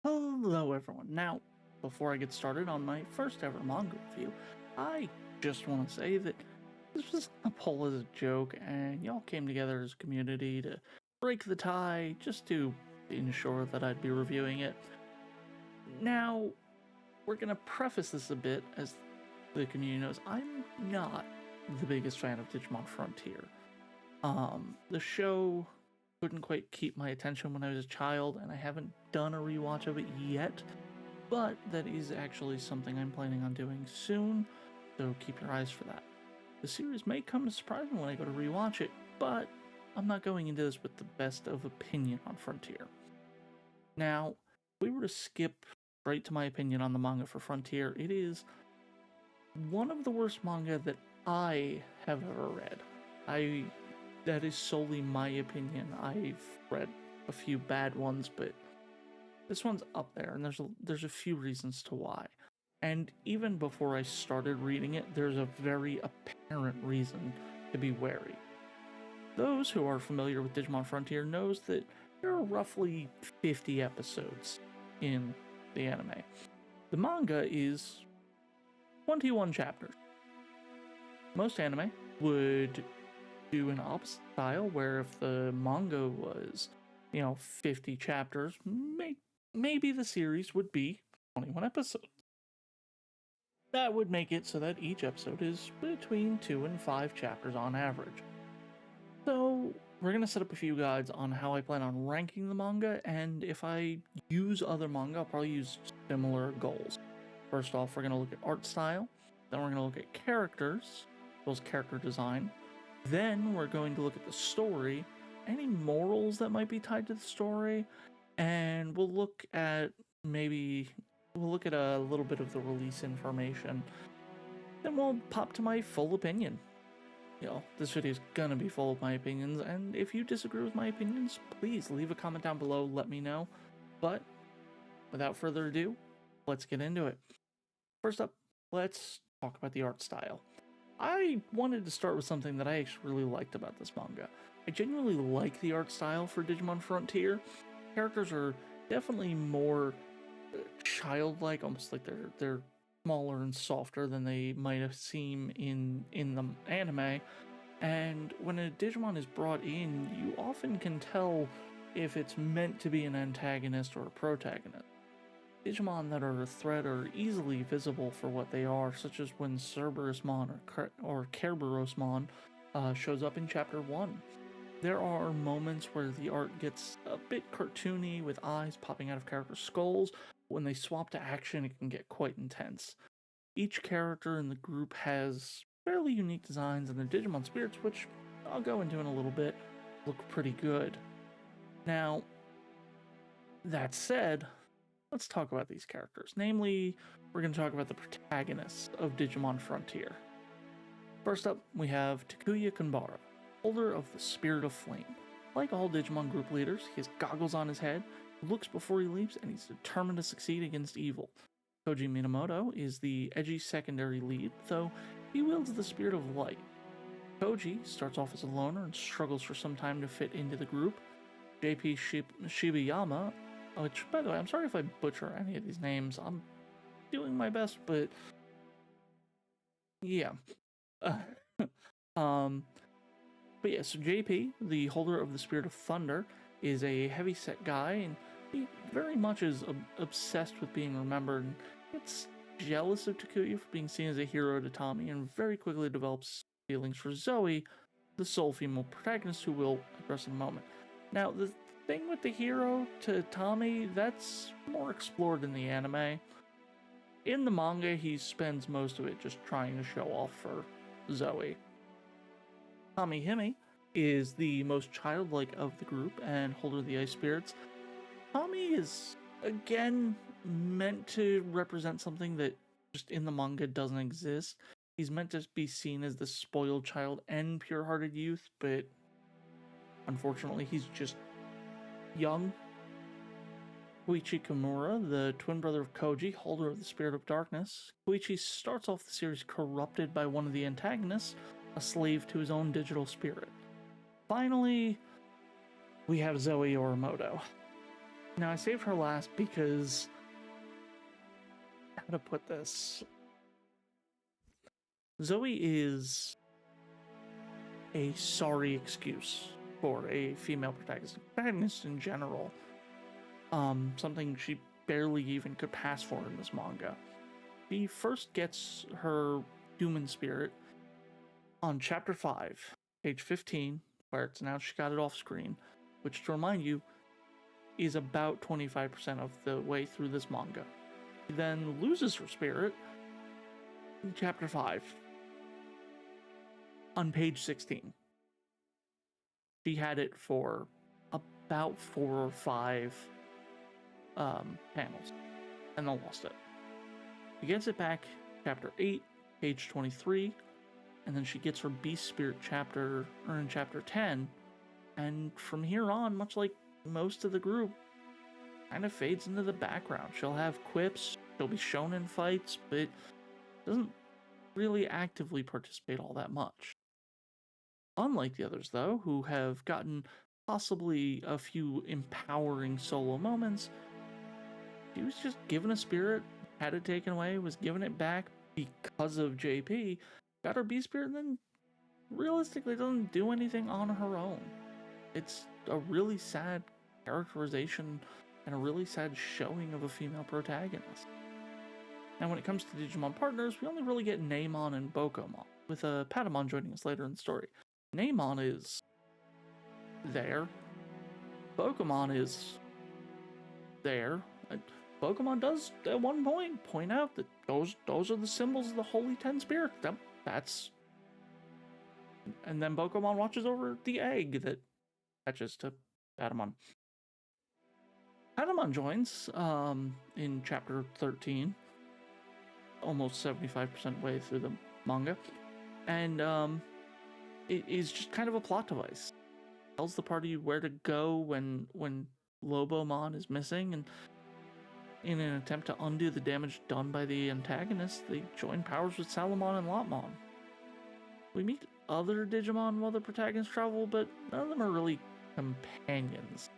Hello everyone. Now, before I get started on my first ever manga review, I just want to say that this was a poll as a joke and y'all came together as a community to break the tie just to ensure that I'd be reviewing it. Now, we're going to preface this a bit as the community knows I'm not the biggest fan of Digimon Frontier. The show couldn't quite keep my attention when I was a child, and I haven't done a rewatch of it yet, but that is actually something I'm planning on doing soon, so keep your eyes for that. The series may come to surprise me when I go to rewatch it, but I'm not going into this with the best of opinion on Frontier. Now, if we were to skip right to my opinion on the manga for Frontier, it is one of the worst manga that I have ever read. That is solely my opinion. I've read a few bad ones, but this one's up there, and there's a few reasons to why. And even before I started reading it, there's a very apparent reason to be wary. Those who are familiar with Digimon Frontier knows that there are roughly 50 episodes in the anime. The manga is 21 chapters. Most anime would do an opposite style where if the manga was, 50 chapters, maybe the series would be 21 episodes. That would make it so that each episode is between 2 and 5 chapters on average. So we're going to set up a few guides on how I plan on ranking the manga, and if I use other manga, I'll probably use similar goals. First off, we're going to look at art style, then we're going to look at characters, as well as character design. Then we're going to look at the story, any morals that might be tied to the story, and we'll look at a little bit of the release information. Then we'll pop to my full opinion. This video is gonna be full of my opinions, and if you disagree with my opinions, please leave a comment down below, let me know. But without further ado, let's get into it. First up, let's talk about the art style. I wanted to start with something that I actually really liked about this manga. I genuinely like the art style for Digimon Frontier. Characters are definitely more childlike, almost like they're smaller and softer than they might have seemed in the anime. And when a Digimon is brought in, you often can tell if it's meant to be an antagonist or a protagonist. Digimon that are a threat are easily visible for what they are, such as when Cerberusmon or Kerberosmon shows up in Chapter 1. There are moments where the art gets a bit cartoony with eyes popping out of characters' skulls. When they swap to action, it can get quite intense. Each character in the group has fairly unique designs, and their Digimon spirits, which I'll go into in a little bit, look pretty good. Now, that said, let's talk about these characters. Namely, we're going to talk about the protagonists of Digimon Frontier. First up, we have Takuya Kanbara, holder of the Spirit of Flame. Like all Digimon group leaders, he has goggles on his head, looks before he leaps, and he's determined to succeed against evil. Koji Minamoto is the edgy secondary lead, though he wields the Spirit of Light. Koji starts off as a loner and struggles for some time to fit into the group. JP Shibayama, which, by the way, I'm sorry if I butcher any of these names. I'm doing my best, but yeah. But yeah, so JP, the holder of the Spirit of Thunder, is a heavy-set guy, and he very much is obsessed with being remembered, and gets jealous of Takuya for being seen as a hero to Tommy, and very quickly develops feelings for Zoe, the sole female protagonist, who we'll address in a moment. Now, the thing with the hero to Tommy, that's more explored in the anime. In the manga, he spends most of it just trying to show off for Zoe. Tommy Hime is the most childlike of the group and holder of the Ice Spirits. Tommy is, again, meant to represent something that just in the manga doesn't exist. He's meant to be seen as the spoiled child and pure-hearted youth, but unfortunately he's just young. Koichi Kimura, the twin brother of Koji, holder of the Spirit of Darkness. Koichi starts off the series corrupted by one of the antagonists, a slave to his own digital spirit. Finally, we have Zoe Orimoto. Now, I saved her last because, how to put this? Zoe is a sorry excuse for a female protagonist in general. Something she barely even could pass for in this manga. She first gets her human spirit on chapter 5, page 15, where it's announced she got it off screen, which, to remind you, is about 25% of the way through this manga. She then loses her spirit in chapter 5 on page 16. She had it for about 4 or 5 panels and then lost it. She gets it back chapter 8, page 23, and then she gets her beast spirit chapter in chapter 10, and from here on, much like most of the group, kind of fades into the background. She'll have quips, she'll be shown in fights, but doesn't really actively participate all that much. Unlike the others, though, who have gotten possibly a few empowering solo moments, she was just given a spirit, had it taken away, was given it back because of JP, got her beast spirit, and then realistically doesn't do anything on her own. It's a really sad characterization and a really sad showing of a female protagonist. Now, when it comes to Digimon partners, we only really get Neimon and Bokomon, with Patamon joining us later in the story. Neimon is there. Bokomon is there. Bokomon does, at one point out that those are the symbols of the Holy Ten Spirits. That's... And then Bokomon watches over the egg that attaches to Patamon. Patamon joins in chapter 13, almost 75% way through the manga, and it is just kind of a plot device. It tells the party where to go when Lobomon is missing, and in an attempt to undo the damage done by the antagonist, they join powers with Salamon and Lopmon. We meet other Digimon while the protagonists travel, but none of them are really companions.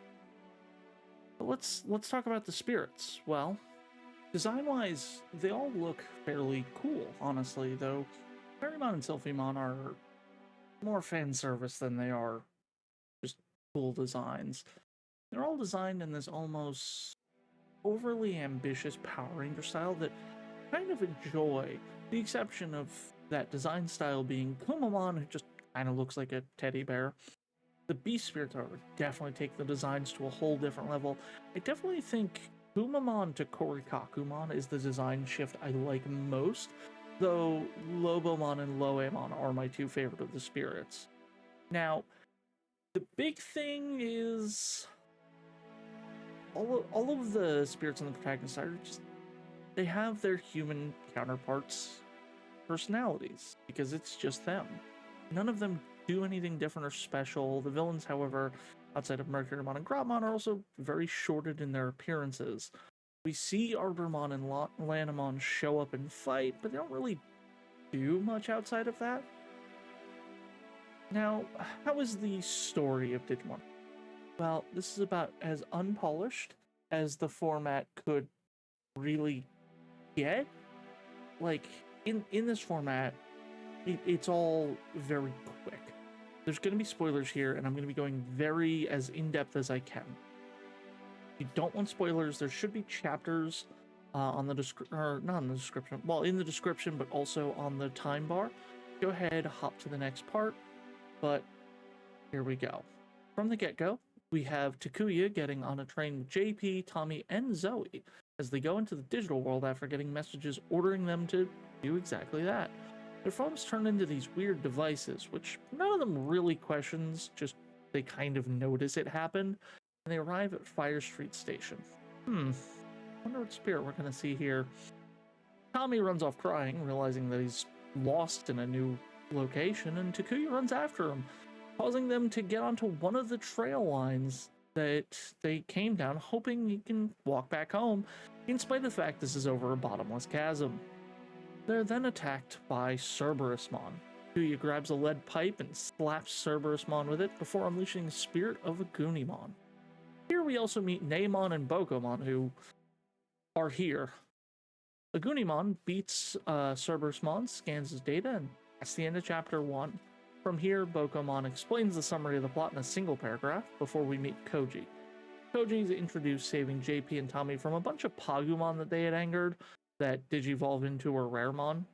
But let's talk about the spirits. Well, design-wise, they all look fairly cool, honestly, though Paramon and Sylphimon are more fan service than they are just cool designs. They're all designed in this almost overly ambitious Power Ranger style that I kind of enjoy, the exception of that design style being Kumamon, who just kind of looks like a teddy bear. The Beast Spirits, however, definitely take the designs to a whole different level. I definitely think Kumamon to Korikakumon is the design shift I like most, though Lobomon and Loemon are my two favorite of the spirits. Now, the big thing is all of the spirits on the protagonist side are just, they have their human counterparts' personalities, because it's just them. None of them do anything different or special. The villains, however, outside of Mercurymon and Grotmon, are also very shorted in their appearances. We see Arbormon and Lanamon show up and fight, but they don't really do much outside of that. Now, how is the story of Digimon? Well, this is about as unpolished as the format could really get. Like, in this format, it's all very quick. There's going to be spoilers here, and I'm going to be going very as in-depth as I can. If you don't want spoilers, there should be chapters on the description, or not in the description, well, in the description, but also on the time bar. Go ahead, hop to the next part, but here we go. From the get-go, we have Takuya getting on a train with JP, Tommy, and Zoe as they go into the digital world after getting messages ordering them to do exactly that. Their phones turn into these weird devices, which none of them really questions, just they kind of notice it happened, and they arrive at Fire Street Station. Wonder what spirit we're gonna see here. Tommy runs off crying, realizing that he's lost in a new location, and Takuya runs after him, causing them to get onto one of the trail lines that they came down, hoping he can walk back home, in spite of the fact this is over a bottomless chasm. They're then attacked by Cerberusmon. Takuya grabs a lead pipe and slaps Cerberusmon with it before unleashing the spirit of a Goonimon. Here we also meet Neimon and Bokomon, who are here. Agunimon beats Cerberusmon, scans his data, and that's the end of chapter 1. From here, Bokomon explains the summary of the plot in a single paragraph before we meet Koji. Koji is introduced saving JP and Tommy from a bunch of Pagumon that they had angered that Digivolve into a Raremon.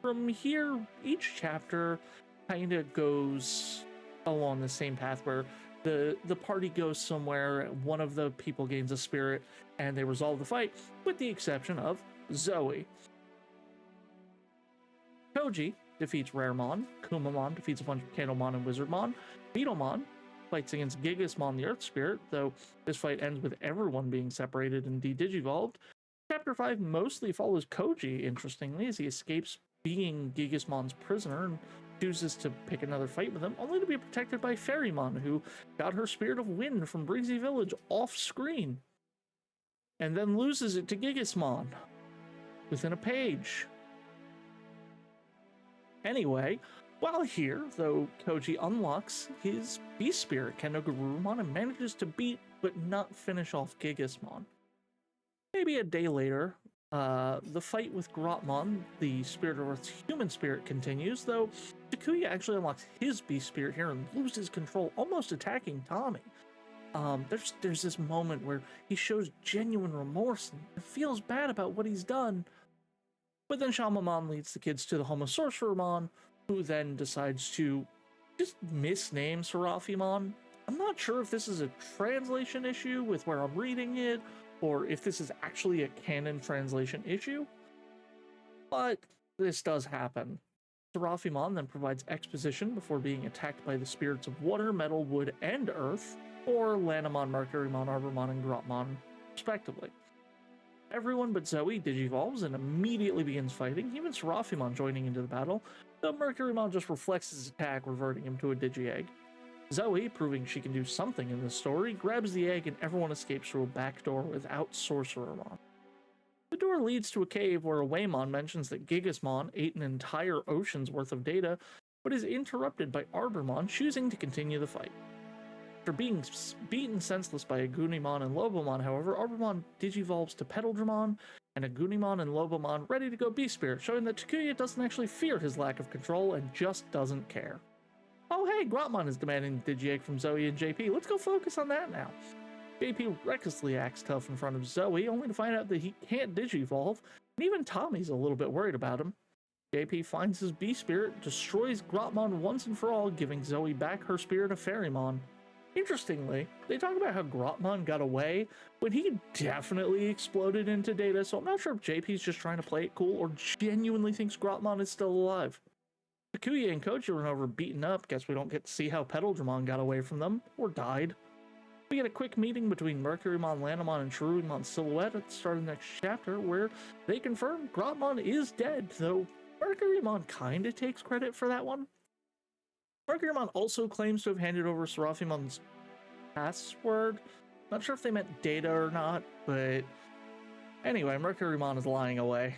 From here, each chapter kind of goes along the same path where the party goes somewhere, one of the people gains a spirit, and they resolve the fight, with the exception of Zoe. Koji defeats Raremon, Kumamon defeats a bunch of Candlemon and Wizardmon, Beetlemon fights against Gigasmon the Earth Spirit, though this fight ends with everyone being separated and de-digivolved. Chapter 5 mostly follows Koji, interestingly, as he escapes being Gigasmon's prisoner and chooses to pick another fight with him, only to be protected by Fairymon, who got her Spirit of Wind from Breezy Village off-screen, and then loses it to Gigasmon within a page. Anyway, while here, though, Koji unlocks his Beast Spirit, Kenogurumon, and manages to beat but not finish off Gigasmon. Maybe a day later, the fight with Grotmon, the Spirit of Earth's human spirit, continues, though Takuya actually unlocks his Beast Spirit here and loses control, almost attacking Tommy. There's this moment where he shows genuine remorse and feels bad about what he's done, but then Shamamon leads the kids to the home of Sorcerermon, who then decides to just misname Serafimon. I'm not sure if this is a translation issue with where I'm reading it, or if this is actually a canon translation issue, but this does happen. Serafimon then provides exposition before being attacked by the spirits of water, metal, wood, and earth, or Lanamon, Mercurymon, Arbormon, and Grotmon, respectively. Everyone but Zoe digivolves and immediately begins fighting, even Serafimon joining into the battle, though Mercurymon just reflects his attack, reverting him to a Digi-Egg. Zoe, proving she can do something in this story, grabs the egg and everyone escapes through a back door without Sorcerermon. The door leads to a cave where a Waymon mentions that Gigasmon ate an entire ocean's worth of data, but is interrupted by Arbormon choosing to continue the fight. After being beaten senseless by Agunimon and Lobomon, however, Arbormon digivolves to Petaldramon, and Agunimon and Lobomon ready to go Beast Spirit, showing that Takuya doesn't actually fear his lack of control and just doesn't care. Oh hey, Grotmon is demanding the Digi-Egg from Zoe and JP, let's go focus on that now. JP recklessly acts tough in front of Zoe, only to find out that he can't digivolve, and even Tommy's a little bit worried about him. JP finds his Beast Spirit, destroys Grotmon once and for all, giving Zoe back her Spirit of Fairymon. Interestingly, they talk about how Grotmon got away, but he definitely exploded into data, so I'm not sure if JP's just trying to play it cool or genuinely thinks Grotmon is still alive. Takuya and Koji run over beaten up, guess we don't get to see how Petaldramon got away from them, or died. We get a quick meeting between Mercurymon, Lanamon, and Cherumon Silhouette at the start of the next chapter, where they confirm Grotmon is dead, though Mercurymon kinda takes credit for that one. Mercurymon also claims to have handed over Serafimon's password. Not sure if they meant data or not, but anyway, Mercurymon is lying away.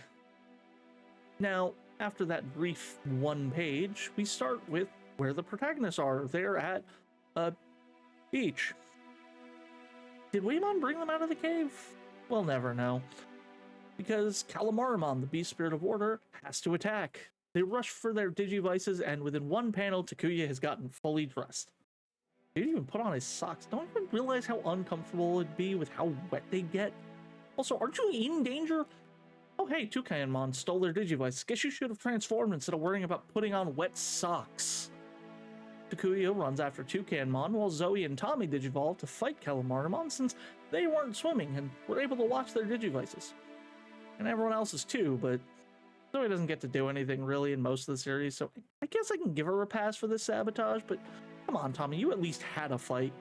Now, after that brief one page, we start with where the protagonists are. They're at a beach. Did Waymon bring them out of the cave? We'll never know. Because Calamarimon, the Beast Spirit of Water, has to attack. They rush for their Digivices, and within one panel, Takuya has gotten fully dressed. He didn't even put on his socks. Don't even realize how uncomfortable it'd be with how wet they get. Also, aren't you in danger? Oh hey, Toucanmon stole their Digivice. Guess you should have transformed instead of worrying about putting on wet socks. Takuya runs after Toucanmon while Zoe and Tommy digivolve to fight Calamarimon since they weren't swimming and were able to watch their Digivices. And everyone else is too, but Zoe doesn't get to do anything really in most of the series, so I guess I can give her a pass for this sabotage, but come on Tommy, you at least had a fight.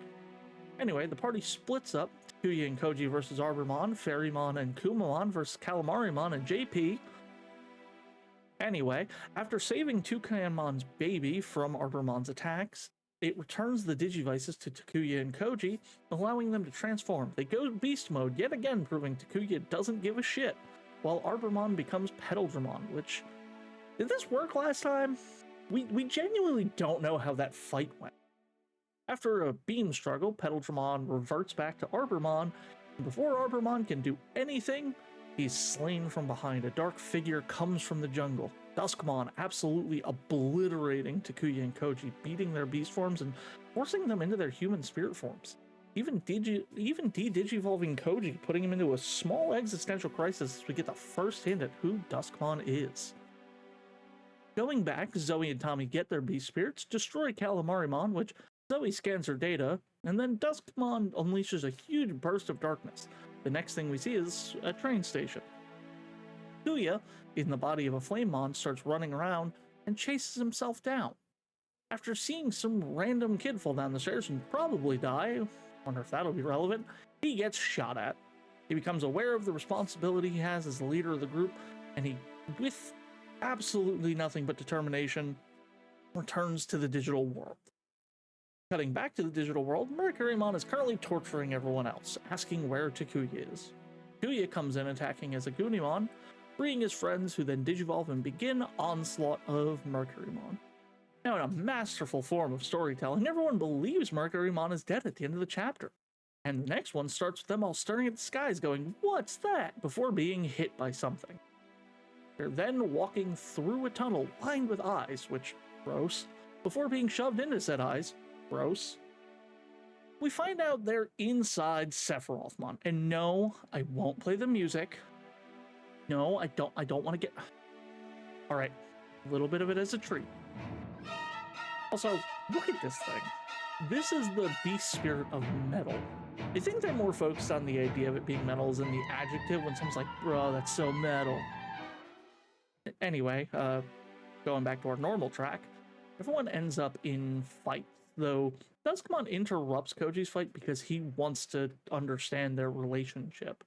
Anyway, the party splits up. Takuya and Koji versus Arbormon, Fairymon and Kumamon versus Calamarimon and JP. Anyway, after saving Toucanmon's baby from Arbormon's attacks, it returns the Digivices to Takuya and Koji, allowing them to transform. They go beast mode, yet again proving Takuya doesn't give a shit, while Arbormon becomes Petaldramon, which... Did this work last time? We genuinely don't know how that fight went. After a beam struggle, Pedaldramon reverts back to Arbormon, and before Arbormon can do anything, he's slain from behind. A dark figure comes from the jungle. Duskmon absolutely obliterating Takuya and Koji, beating their beast forms and forcing them into their human spirit forms. Even de-digivolving Koji, putting him into a small existential crisis as we get the first hint at who Duskmon is. Going back, Zoe and Tommy get their beast spirits, destroy Calamarimon, which Zoe scans her data, and then Duskmon unleashes a huge burst of darkness. The next thing we see is a train station. Kuya, in the body of a Flamemon, starts running around and chases himself down. After seeing some random kid fall down the stairs and probably die, wonder if that'll be relevant, he gets shot at. He becomes aware of the responsibility he has as the leader of the group, and he, with absolutely nothing but determination, returns to the digital world. Cutting back to the digital world, Mercurymon is currently torturing everyone else, asking where Takuya is. Takuya comes in attacking as a Gunimon, freeing his friends, who then digivolve and begin onslaught of Mercurymon. Now, in a masterful form of storytelling, everyone believes Mercurymon is dead at the end of the chapter. And the next one starts with them all staring at the skies going, "What's that?" before being hit by something. They're then walking through a tunnel lined with eyes, which, gross, before being shoved into said eyes, gross. We find out they're inside Sephirothmon, and no, I won't play the music. No, I don't want to get... Alright, a little bit of it as a treat. Also, look at this thing. This is the beast spirit of metal. I think they're more focused on the idea of it being metal as in the adjective when someone's like, bro, that's so metal. Anyway, going back to our normal track, everyone ends up in fights, though Duskmon interrupts Koji's fight because he wants to understand their relationship.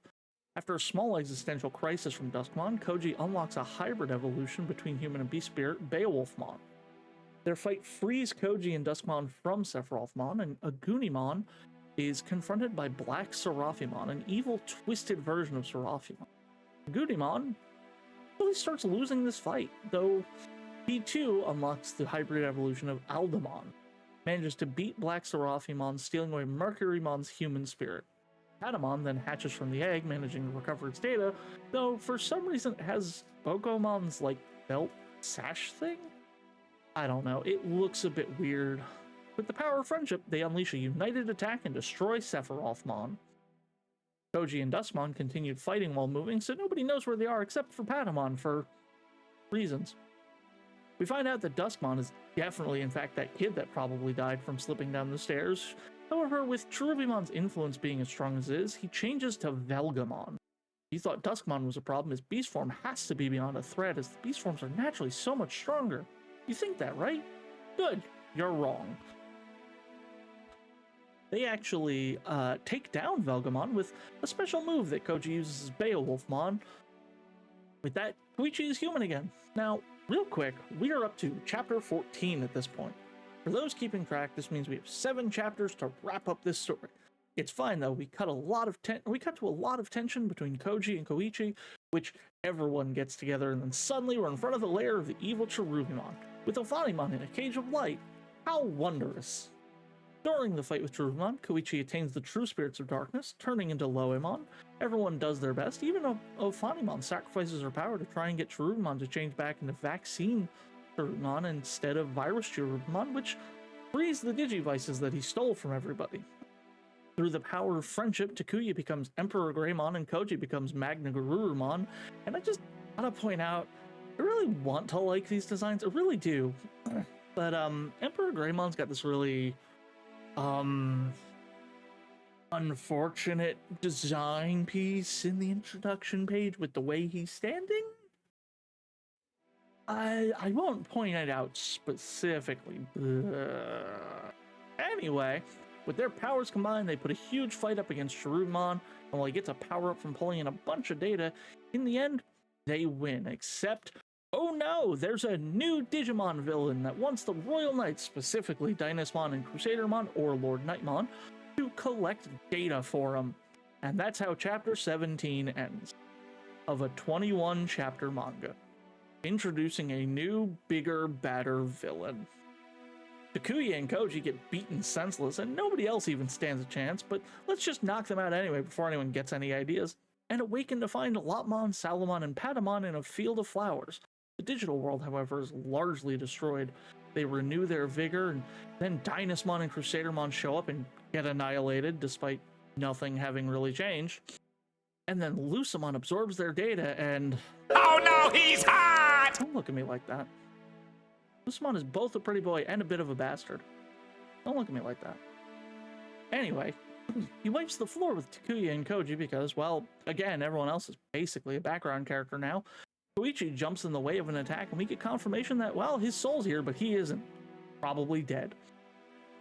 After a small existential crisis from Duskmon, Koji unlocks a hybrid evolution between human and beast spirit, Beowulfmon. Their fight frees Koji and Duskmon from Sephirothmon, and Agunimon is confronted by Black Seraphimon, an evil, twisted version of Seraphimon. Agunimon really starts losing this fight, though he too unlocks the hybrid evolution of Aldamon, manages to beat Black Seraphimon, stealing away Mercurymon's human spirit. Patamon then hatches from the egg, managing to recover its data, though for some reason it has Bogomon's, like, belt sash thing? I don't know, it looks a bit weird. With the power of friendship, they unleash a united attack and destroy Sephirothmon. Koji and Duskmon continued fighting while moving, so nobody knows where they are except for Patamon for reasons. We find out that Duskmon is definitely, in fact, that kid that probably died from slipping down the stairs. However, with Cherubimon's influence being as strong as it is, he changes to Velgamon. He thought Duskmon was a problem. His beast form has to be beyond a threat, as the beast forms are naturally so much stronger. You think that, right? Good. You're wrong. They actually take down Velgamon with a special move that Koji uses as Beowulfmon. With that, Koichi is human again. Now, real quick, we are up to chapter 14 at this point. For those keeping track, this means we have 7 chapters to wrap up this story. It's fine though, we cut to a lot of tension between Koji and Koichi, which everyone gets together, and then suddenly we're in front of the lair of the evil Cherubimon, with Ophanimon in a cage of light. How wondrous! During the fight with Cherubimon, Koichi attains the true spirits of darkness, turning into Loemon. Everyone does their best, even Ophanimon sacrifices her power to try and get Cherubimon to change back into Vaccine Cherubimon instead of Virus Cherubimon, which frees the Digivices that he stole from everybody. Through the power of friendship, Takuya becomes Emperor Greymon and Koji becomes Magna Garurumon, and I just gotta point out, I really want to like these designs, I really do, but Emperor Greymon's got this really unfortunate design piece in the introduction page with the way he's standing. I won't point it out specifically. Anyway, with their powers combined, they put a huge fight up against Cherubimon, and while he gets a power up from pulling in a bunch of data, in the end, they win, except, oh no, there's a new Digimon villain that wants the Royal Knights, specifically Dynasmon and Crusadermon, or Lord Nightmon, to collect data for him. And that's how chapter 17 ends, of a 21 chapter manga, introducing a new, bigger, badder villain. Takuya and Koji get beaten senseless, and nobody else even stands a chance, but let's just knock them out anyway before anyone gets any ideas, and awaken to find Lopmon, Salamon, and Patamon in a field of flowers. The digital world, however, is largely destroyed. They renew their vigor, and then Dynasmon and Crusadermon show up and get annihilated, despite nothing having really changed. And then Lucamon absorbs their data and... Oh no, he's hot! Don't look at me like that. Lucamon is both a pretty boy and a bit of a bastard. Don't look at me like that. Anyway, he wipes the floor with Takuya and Koji because, well, again, everyone else is basically a background character now. Koichi jumps in the way of an attack, and we get confirmation that, well, his soul's here, but he isn't. Probably dead.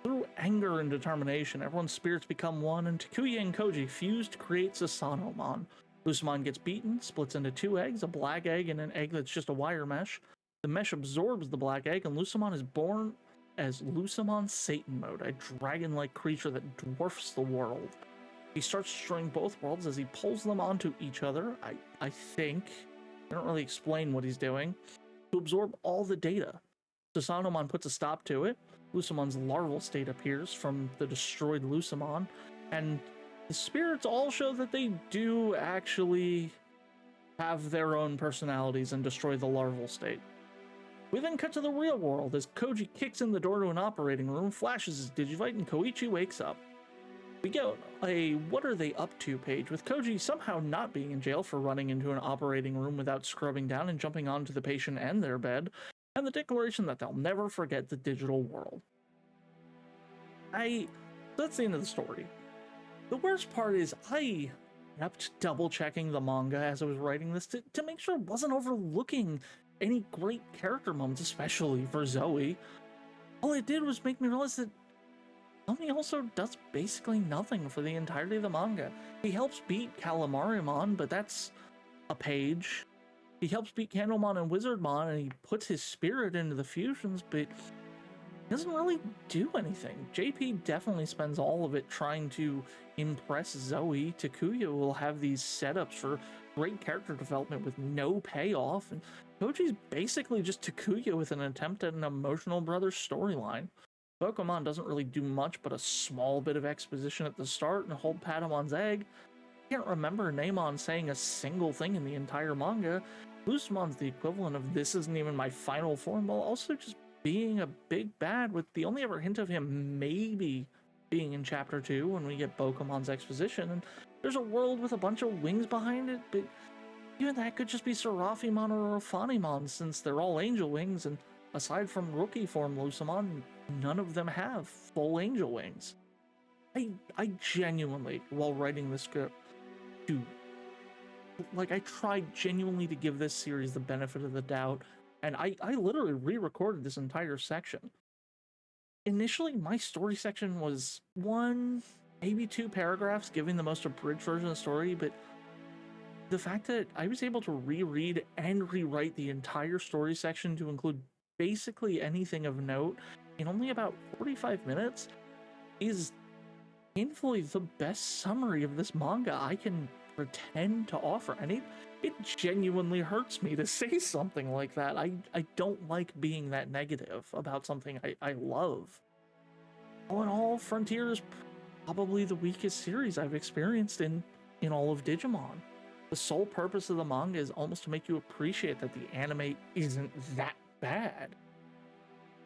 Through anger and determination, everyone's spirits become one, and Takuya and Koji fuse to create Susanomon. Lucamon gets beaten, splits into 2 eggs, a black egg and an egg that's just a wire mesh. The mesh absorbs the black egg, and Lucamon is born as Lucamon Satan Mode, a dragon-like creature that dwarfs the world. He starts destroying both worlds as he pulls them onto each other, I think. I don't really explain what he's doing. To absorb all the data. Susanomon puts a stop to it. Lucamon's larval state appears from the destroyed Lucamon, and the spirits all show that they do actually have their own personalities and destroy the larval state. We then cut to the real world as Koji kicks in the door to an operating room, flashes his Digivite, and Koichi wakes up. We get a "What are they up to" page, with Koji somehow not being in jail for running into an operating room without scrubbing down and jumping onto the patient and their bed, and the declaration that they'll never forget the digital world. That's the end of the story. The worst part is I kept double-checking the manga as I was writing this to make sure I wasn't overlooking any great character moments, especially for Zoe. All it did was make me realize that Tommy also does basically nothing for the entirety of the manga. He helps beat Calamarimon, but that's a page. He helps beat Candlemon and Wizardmon, and he puts his spirit into the fusions, but he doesn't really do anything. JP definitely spends all of it trying to impress Zoe. Takuya will have these setups for great character development with no payoff, and Koji's basically just Takuya with an attempt at an emotional brother storyline. Pokemon doesn't really do much but a small bit of exposition at the start and hold Patamon's egg. I can't remember Namon saying a single thing in the entire manga. Lucamon's the equivalent of "this isn't even my final form," while also just being a big bad, with the only ever hint of him maybe being in Chapter 2 when we get Pokemon's exposition, and there's a world with a bunch of wings behind it, but even that could just be Serafimon or Ophanimon, since they're all angel wings, and aside from rookie form Lucamon, none of them have full angel wings. I genuinely, while writing this script, I tried genuinely to give this series the benefit of the doubt, and I literally re-recorded this entire section. Initially, my story section was 1, maybe 2 paragraphs giving the most abridged version of the story, but the fact that I was able to reread and rewrite the entire story section to include basically anything of note in only about 45 minutes is painfully the best summary of this manga I can pretend to offer, and it genuinely hurts me to say something like that. I don't like being that negative about something I love. All in all, Frontier is probably the weakest series I've experienced in all of Digimon. The sole purpose of the manga is almost to make you appreciate that the anime isn't that bad.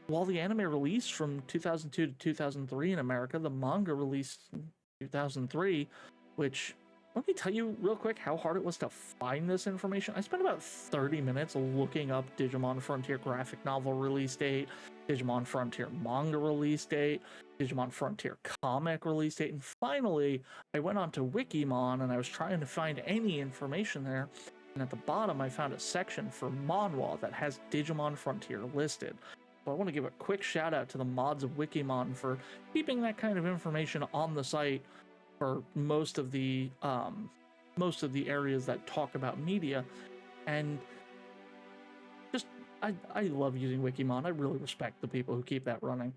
While the anime released from 2002 to 2003 in America, the manga released in 2003, which, let me tell you real quick how hard it was to find this information. I spent about 30 minutes looking up Digimon Frontier graphic novel release date, Digimon Frontier manga release date, Digimon Frontier comic release date, and finally I went on to Wikimon and I was trying to find any information there, and at the bottom I found a section for Manhwa that has Digimon Frontier listed. So I want to give a quick shout out to the mods of Wikimon for keeping that kind of information on the site for most of the areas that talk about media. And just I love using Wikimon. I really respect the people who keep that running.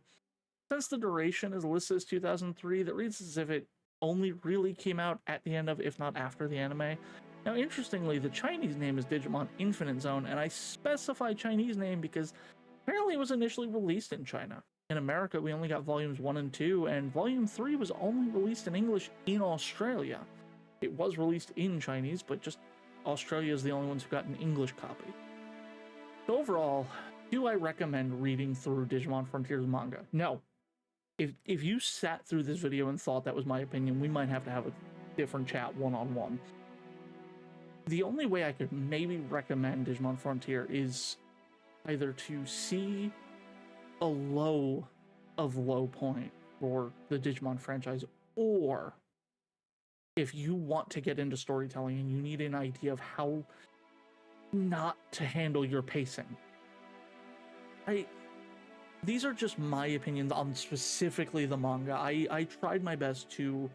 Since the duration is listed as 2003, that reads as if it only really came out at the end of, if not after, the anime. Now, interestingly, the Chinese name is Digimon Infinite Zone, and I specify Chinese name because apparently it was initially released in China. in America, we only got volumes 1 and 2, and volume 3 was only released in English in Australia. It was released in Chinese, but just Australia is the only ones who got an English copy. So overall, do I recommend reading through Digimon Frontiers manga? No. If you sat through this video and thought that was my opinion, we might have to have a different chat one-on-one. The only way I could maybe recommend Digimon Frontier is either to see a low of low point for the Digimon franchise, or if you want to get into storytelling and you need an idea of how not to handle your pacing. These are just my opinions on specifically the manga. I tried my best to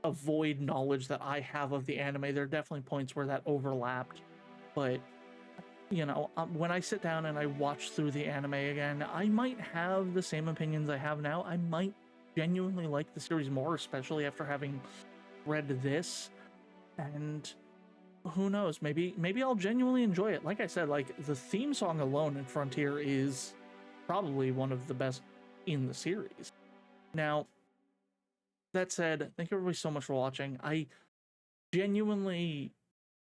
avoid knowledge that I have of the anime. There are definitely points where that overlapped, but you know, when I sit down and I watch through the anime again, I might have the same opinions I have now. I might genuinely like the series more, especially after having read this, and who knows, maybe I'll genuinely enjoy it. Like I said, like the theme song alone in Frontier is probably one of the best in the series. Now, that said, thank you everybody so much for watching. I genuinely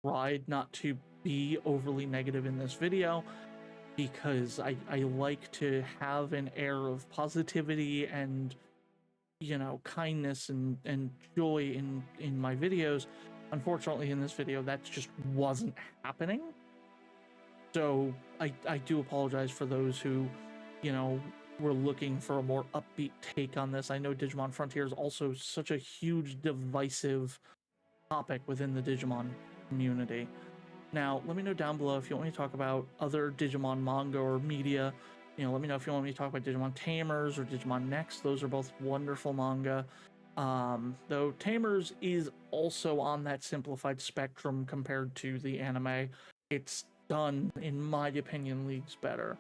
tried not to be overly negative in this video because I like to have an air of positivity and, you know, kindness and joy in my videos. Unfortunately, in this video, that just wasn't happening. So I do apologize for those who, you know, were looking for a more upbeat take on this. I know Digimon Frontier is also such a huge divisive topic within the Digimon community. Now, let me know down below if you want me to talk about other Digimon manga or media. You know, let me know if you want me to talk about Digimon Tamers or Digimon Next. Those are both wonderful manga. Though Tamers is also on that simplified spectrum compared to the anime. It's done, in my opinion, leagues better.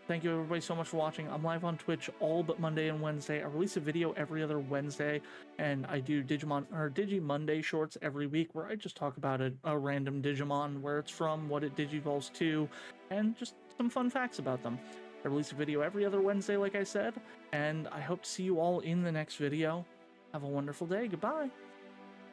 Thank you everybody so much for watching. I'm live on Twitch all but Monday and Wednesday. I release a video every other Wednesday, and I do Digimon or Digi Monday shorts every week where I just talk about a random Digimon, where it's from, what it digivolves to, and just some fun facts about them. I release a video every other Wednesday, like I said, and I hope to see you all in the next video. Have a wonderful day. Goodbye.